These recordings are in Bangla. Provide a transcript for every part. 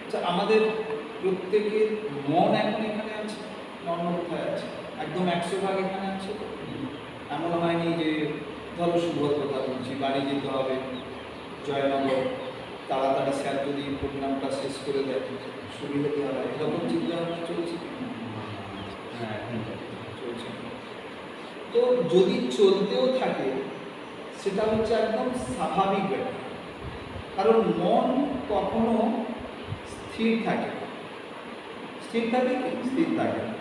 আচ্ছা, আমাদের প্রত্যেকের মন এখন এখানে আছে না অন্য কোথায় আছে? একদম 100 ভাগ এখানে আছে তো? এমন হয়নি যে ধরো শুভর কথা বলছি, বাড়ি যেতে হবে জয়নগর, তাড়াতাড়ি স্যার যদি প্রোগ্রামটা শেষ করে দেয় সুবিধা হয়, এরকম চিন্তা ভাবনা চলছে কি? চলছে। তো যদি চলতেও থাকে সেটা হচ্ছে একদম স্বাভাবিক ব্যাপার, কারণ মন কখনো স্থির থাকে না। স্থির থাকে কি? স্থির থাকে না।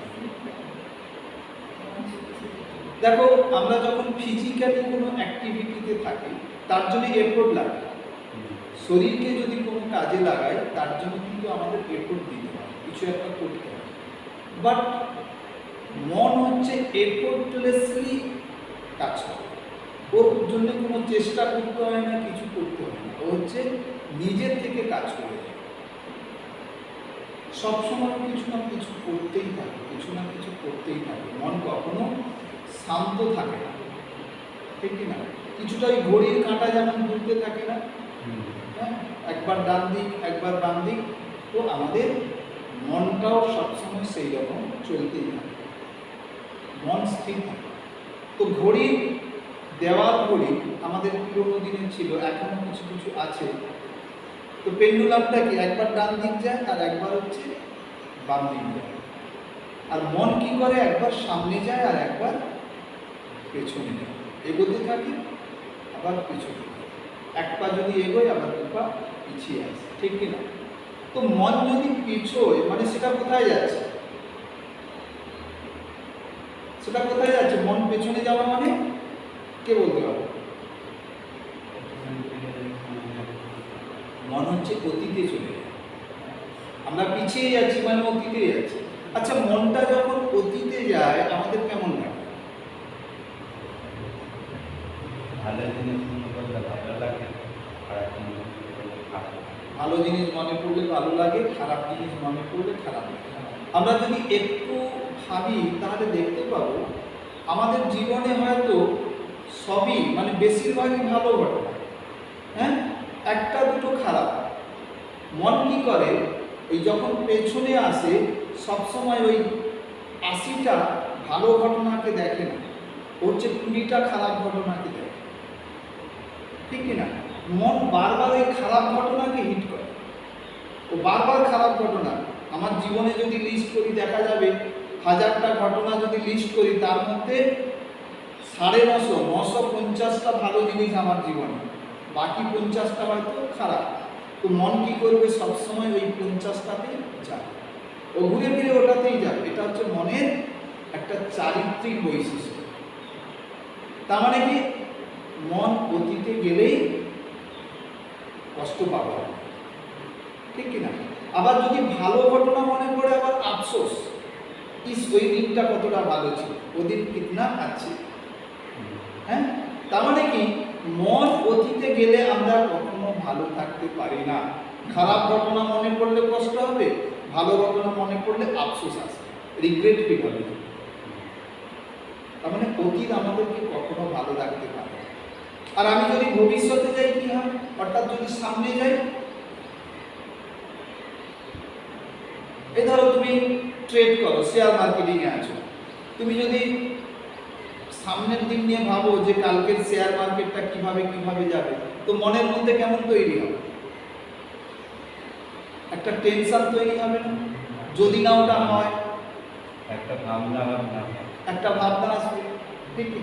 দেখো, আমরা যখন ফিজিক্যালি কোনো অ্যাক্টিভিটিতে থাকি তার জন্য এফোর্ট লাগে। শরীরকে যদি কোনো কাজে লাগাই তার জন্য কিন্তু আমাদের এফোর্ট দিতে হয়, কিছু একটা করতে হয়। বাট মন হচ্ছে এফোর্টলেসলি কাজ করে, ওর জন্য কোনো চেষ্টা করতে হয় না, কিছু করতে হয় না, ও হচ্ছে নিজের থেকে কাজ করে যায়। সবসময় কিছু না কিছু করতেই থাকে, কিছু না কিছু করতেই থাকে। মন কখনো শান্ত থাকে না, ঠিক না? কিছুটা ওই ঘড়ির কাঁটা যেমন ঘুরতে থাকে না, হ্যাঁ, একবার ডান দিক একবার বাম দিক, তো আমাদের মনটাও সবসময় সেই রকম চলতেই থাকে, মন স্থির থাকে। তো ঘড়ির দেওয়াল ঘড়ি আমাদের পুরোনো দিনের ছিল, এখনো কিছু কিছু আছে। তো পেন্ডুলামটা কি একবার ডান দিক যায় আর একবার হচ্ছে বাম দিক যায়। আর মন কি করে, একবার সামনে যায় আর একবার পেছনে যায়, এগোতে থাকে আবার পিছনে, এক পা যদি এগোয় আবার দু পা পিছিয়ে আসে, ঠিক কিনা? তো মন যদি পিছোয় মানে সেটা কোথায় যাচ্ছে? সেটা কোথায় যাচ্ছে? মন পেছনে যাওয়া মানে কে বলতে পারবে? মন হচ্ছে অতীতে চলে যায়। আমরা পিছিয়ে যাচ্ছি মানে অতীতে যাচ্ছি। আচ্ছা, মনটা যখন অতীতে যায় আমাদের কেমন লাগে? ভালো জিনিস মনে পড়লে ভালো লাগে, খারাপ জিনিস মনে পড়লে খারাপ লাগে। আমরা যদি একটু ভাবি তাহলে দেখতে পাবো আমাদের জীবনে হয়তো সবই মানে বেশিরভাগই ভালো ঘটনা, হ্যাঁ, একটা দুটো খারাপ। মন কি করে, ওই যখন পেছনে আসে সবসময় ওই 80টা ভালো ঘটনাকে দেখে না, হচ্ছে 20টা খারাপ ঘটনাকে দেখে, ঠিক কিনা? মন বারবার ওই খারাপ ঘটনাকে হিট করে, ও বারবার খারাপ ঘটনা। আমার জীবনে যদি লিস্ট করি দেখা যাবে 1000টা ঘটনা যদি লিস্ট করি তার মধ্যে 950টা ভালো জিনিস আমার জীবনে, বাকি 50টা হয়তো খারাপ। তো মন কি করবে, সবসময় ওই 50টাতেই যাবে, ও ঘুরে ফিরে ওটাতেই যাবে। এটা হচ্ছে মনের একটা চারিত্রিক বৈশিষ্ট্য। তার মানে কি, মন অতীতে গেলেই কষ্ট পাবে, ঠিক কিনা? আবার যদি ভালো ঘটনা মনে পড়ে আবার আফসোস, ইস ওই দিনটা কতটা ভালো ছিল, ওদিন কিতনা আছে, হ্যাঁ। তার মানে কি, মন অতীতে গেলে আমরা কখনো ভালো থাকতে পারি না। খারাপ ঘটনা মনে পড়লে কষ্ট হবে, ভালো ঘটনা মনে পড়লে আফসোস আসে, রিগ্রেট ফিল হবে। তার মানে অতীত আমাদেরকে কখনো ভালো রাখতে পারে। আর আমি যদি ভবিষ্যতে যাই কি হয়, অর্থাৎ যদি সামনে যাই, এই ধরো তুমি ট্রেড করো, শেয়ার মার্কেটিং এ আছো, তুমি যদি সামনের দিন নিয়ে ভাবো যে কালকের শেয়ার মার্কেটটা কিভাবে কিভাবে যাবে, তো মনের মধ্যে কেমন তৈরি হবে? একটা টেনশন তৈরি হবে না? যদি না ওটা হয়, একটা ভাবনা আসবে, ঠিক কি?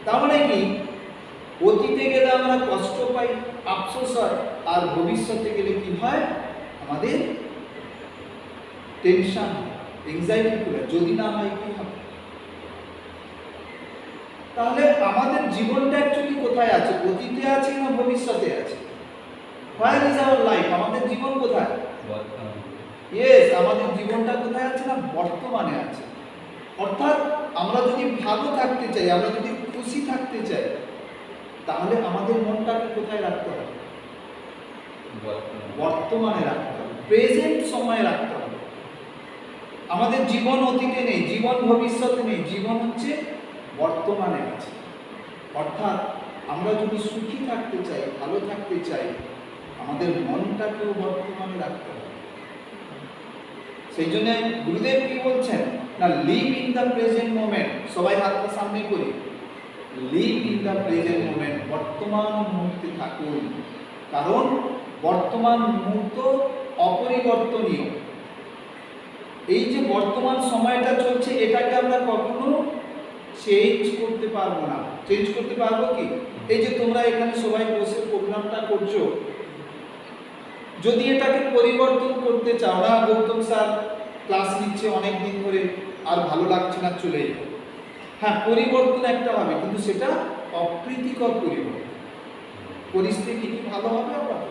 তার মানে কি, অতীতে গেলে আমরা কষ্ট পাই, আফসোস হয়, আর ভবিষ্যতে গেলে কি হয়, আমাদের টেনশন, এনজাইটি করে, যদি না হয় কি হবে? তাহলে আমাদের জীবনটা অ্যাকচুয়ালি কোথায় আছে? অতীতে আছে না ভবিষ্যতে আছে? Where is our life? আমাদের জীবন কোথায়? ইয়েস, আমাদের জীবনটা কোথায় আছে না? বর্তমানে আছে। অর্থাৎ আমরা যদি ভালো থাকতে চাই, আমরা যদি খুশি থাকতে চাই, তাহলে আমাদের মনটাকে কোথায় রাখতে হবে? বর্তমানে রাখতে হবে, প্রেজেন্ট সময়ে রাখতে হবে। আমাদের জীবন অতীতে নেই, জীবন ভবিষ্যতে নেই, জীবন হচ্ছে বর্তমানে আছে। অর্থাৎ আমরা যদি সুখী থাকতে চাই, ভালো থাকতে চাই, আমাদের মনটাকেও বর্তমানে রাখতে হবে। সেই জন্য গুরুদেব কি বলছেন না, live in the present moment. সবাই হাতটা সামনে করি, live in the present moment, বর্তমান মুহূর্তে থাকুন। কারণ বর্তমান মুহূর্ত অপরিবর্তনীয়। এই যে বর্তমান সময়টা চলছে, এটাকে আমরা কখনো চেঞ্জ করতে পারবো না। চেঞ্জ করতে পারবো কি? এই যে তোমরা এখানে সবাই বসে প্রোগ্রামটা করছো, যদি এটাকে পরিবর্তন করতে চাও না, গৌতম স্যার ক্লাস নিচ্ছে অনেক দিন ধরে, আর ভালো লাগছে না, চলে যাও। হ্যাঁ, পরিবর্তন একটা হবে, কিন্তু সেটা অপ্রীতিকর পরিবর্তন। পরিস্থিতি কি ভালো হবে আবার?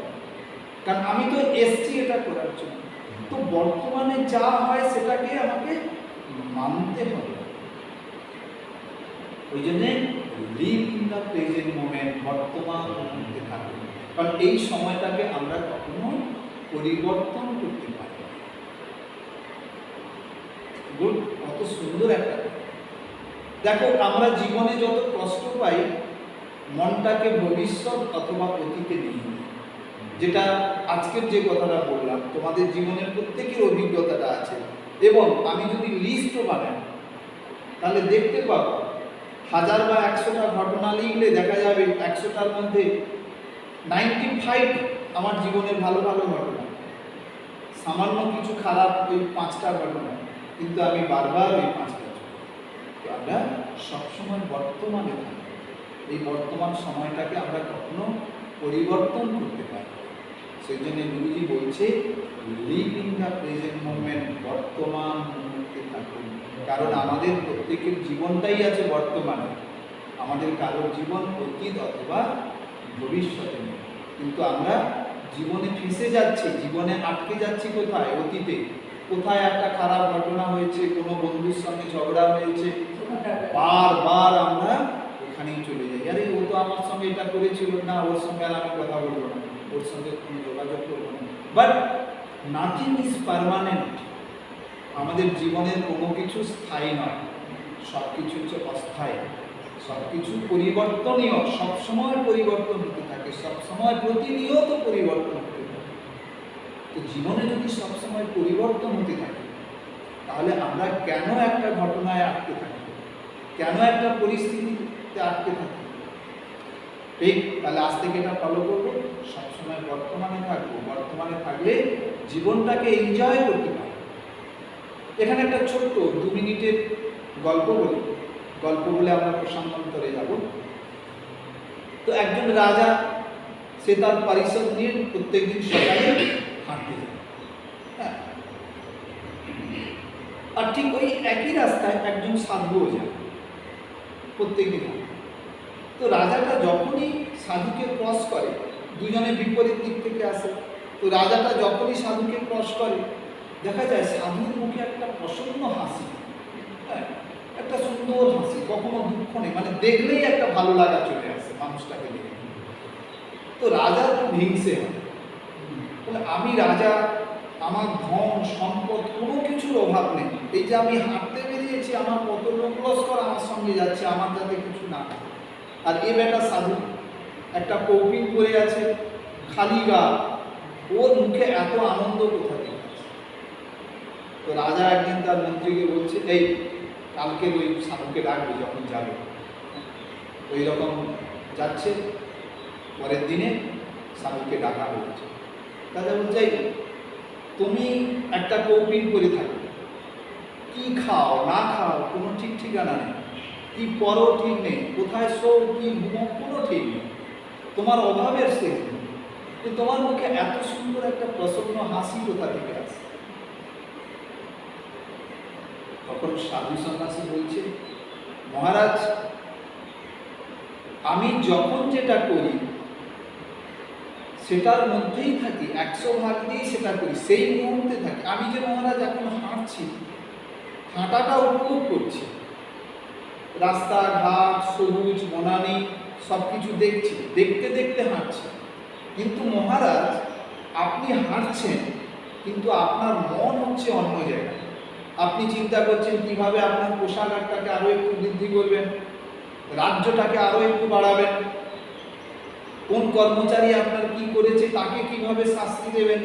কারণ আমি তো এসছি এটা করার জন্য। তো বর্তমানে যা হয় সেটাকে আমাকে মানতে হবে। ওই জন্যে live in the present moment, বর্তমান মুহূর্তে থাকুন। কারণ এই সময়টাকে আমরা কখনো পরিবর্তন করতে পারি না। গুড, কত সুন্দর একটা। দেখো, আমরা জীবনে যত কষ্ট পাই, মনটাকে ভবিষ্যৎ অথবা অতীতে নিয়ে, যেটা আজকের যে কথাটা বললাম, তোমাদের জীবনের প্রত্যেকের অভিজ্ঞতাটা আছে। এবং আমি যদি লিস্টও বানাই, তাহলে দেখতে পাবো 1000 বা 100টা ঘটনা লিখলে দেখা যাবে 100টার মধ্যে 95 আমার জীবনের ভালো ভালো ঘটনা, সামান্য কিছু খারাপ ওই 5টা ঘটনা, কিন্তু আমি বারবার ওই 5টা। তো আমরা সবসময় বর্তমানে থাকি। এই বর্তমান সময়টাকে আমরা কখনো পরিবর্তন করতে পারি। সেই জন্য গুরুজি বলছে live in the present moment, বর্তমান মুহূর্তে থাকুন। কারণ আমাদের প্রত্যেকের জীবনটাই আছে বর্তমানে। আমাদের কারোর জীবন অতীত অথবা ভবিষ্যতে নেই। কিন্তু আমরা জীবনে ফেঁসে যাচ্ছি, জীবনে আটকে যাচ্ছি কোথায়? অতীতে। কোথায় একটা খারাপ ঘটনা হয়েছে, কোনো বন্ধুর সঙ্গে ঝগড়া হয়েছে, বারবার আমরা ওখানেই চলে যাই। আরে ও তো আমার সঙ্গে এটা করেছিল না, ওর সঙ্গে আর আমি কথা বলবো না, ওর সঙ্গে কোনো যোগাযোগ করবো না। But nothing is permanent. আমাদের জীবনের কোনো কিছু স্থায়ী নয়, সব কিছু হচ্ছে অস্থায়ী, সব কিছু পরিবর্তনীয়, সবসময় পরিবর্তন হতে থাকে, সবসময় প্রতিনিয়ত পরিবর্তন হতে থাকে। তো জীবনে যদি সবসময় পরিবর্তন হতে থাকে, তাহলে আমরা কেন একটা ঘটনায় আটকে থাকি, কেন একটা পরিস্থিতিতে আটকে থাকি? ঠিক, তাহলে আজ থেকে এটা ফলো করবো, সবসময় বর্তমানে থাকবো। বর্তমানে থাকলে জীবনটাকে এনজয় করতে পারবো। এখানে একটা ছোট্ট 2 মিনিটের গল্প বলি, গল্প বলে আমরা প্রসঙ্গান্তরে যাব। তো একজন রাজা, সে তার পরিষদ নিয়ে প্রত্যেকদিন সকালে হাঁটতে যায়। হ্যাঁ, আর ঠিক ওই একই রাস্তায় একজন সাধুও যায় প্রত্যেকদিন। তো রাজাটা যখনই সাধুকে ক্রস করে, দুজনে বিপরীত দিক থেকে আসে, তো রাজাটা যখনই সাধুকে ক্রস করে, দেখা যায় সাধুর মুখে একটা প্রসন্ন হাসি, হ্যাঁ, একটা সুন্দর হাসি, কখনো দুঃখ নেই, মানে দেখলেই একটা ভালো লাগা চলে আসে মানুষটাকে দেখে। তো রাজার খুব হিংসে হয়, বলে আমি রাজা, আমার ধন সম্পদ কোনো কিছুর অভাব নেই, এই যে আমি হাঁটতে বেরিয়েছি, আমার কত লোক লস্কর আমার সঙ্গে যাচ্ছে, আমার যাতে কিছু না। আর এ বেটা সাধু একটা কৌপিন পরে আছে, খালি গা, ওর মুখে এত আনন্দ কোথা থেকে? তো রাজা একদিন তার মন্ত্রীকে বলছে, এই কালকে ওই সাধুকে ডাকবে যখন যাবে। ওই রকম যাচ্ছে, পরের দিনে সাধুকে ডাকা হয়েছে। রাজা বলছে, তুমি একটা কৌপিন করে থাকো, কি খাও না খাও কোনো ঠিক ঠিকানা নেই, কি পরও ঠিক নেই, কোথায় শো কি ঘুমো কোনো ঠিক নেই, তোমার অভাবের শেষ নেই, তোমার মুখে এত সুন্দর একটা প্রসন্ন হাসি কোথা থেকে আসে? তখন সাধু সন্ন্যাসী বলছে, মহারাজ, আমি যখন যেটা করি সেটার মধ্যেই থাকি, 100 ভাগ দিয়েই সেটা করি, সেই মুহূর্তে থাকি। আমি যে মহারাজ এখন হাঁটছি, হাঁটাটা উপভোগ করছি, রাস্তাঘাট সবুজ বনানী সব কিছু দেখছি, দেখতে দেখতে হাঁটছি। কিন্তু মহারাজ, আপনি হাঁটছেন, কিন্তু আপনার মন হচ্ছে অন্য জায়গায়। আপনি চিন্তা করছেন কিভাবে আপনার পোশাকটাকে আরো একটু বৃদ্ধি করবেন, রাজ্যটাকে আরো একটু বাড়াবেন, কোন কর্মচারী আপনার কি করেছে তাকে কিভাবে শাস্তি দেবেন,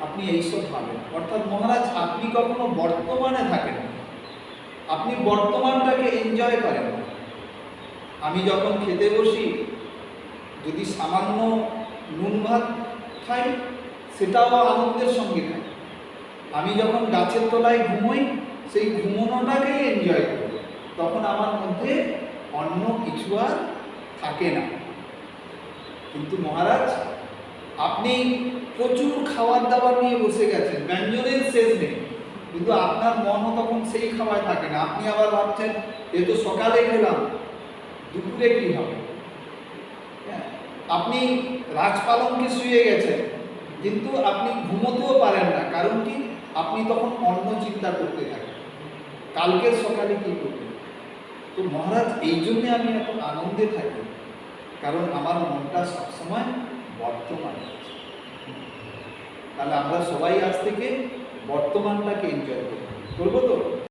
আপনি এইসব ভাবেন। অর্থাৎ মহারাজ আপনি কখনো বর্তমানে থাকেন না, আপনি বর্তমানটাকে এনজয় করেন না। আমি যখন খেতে বসি যদি সামান্য নুন ভাত খাই সেটাও আনন্দের সঙ্গে খাই। আমি যখন গাছের তলায় ঘুমোই সেই ঘুমোনোটাকেই এনজয় করি, তখন আমার মধ্যে অন্য কিছু আর থাকে না। কিন্তু মহারাজ আপনি প্রচুর খাবার দাবার নিয়ে বসে গেছেন, ব্যঞ্জনের শেষ নেই, কিন্তু আপনার মনও তখন সেই খাওয়ায় থাকে না। আপনি আবার ভাবছেন এ তো সকালে খেলাম, দুপুরে কি হবে। হ্যাঁ, আপনি রাজপালঙ্কে শুয়ে গেছেন কিন্তু আপনি ঘুমোতেও পারেন না, কারণ কি আপনি তখন অন্য চিন্তা করতে থাকেন, কালকের সকালে কি করবেন। তো মহারাজ এই জন্যে আমি এত আনন্দে থাকি, কারণ আমার মনটা সবসময় বর্তমানে আছে। তাহলে আমরা সবাই আজ থেকে বর্তমানটাকে এনজয় করবো তো।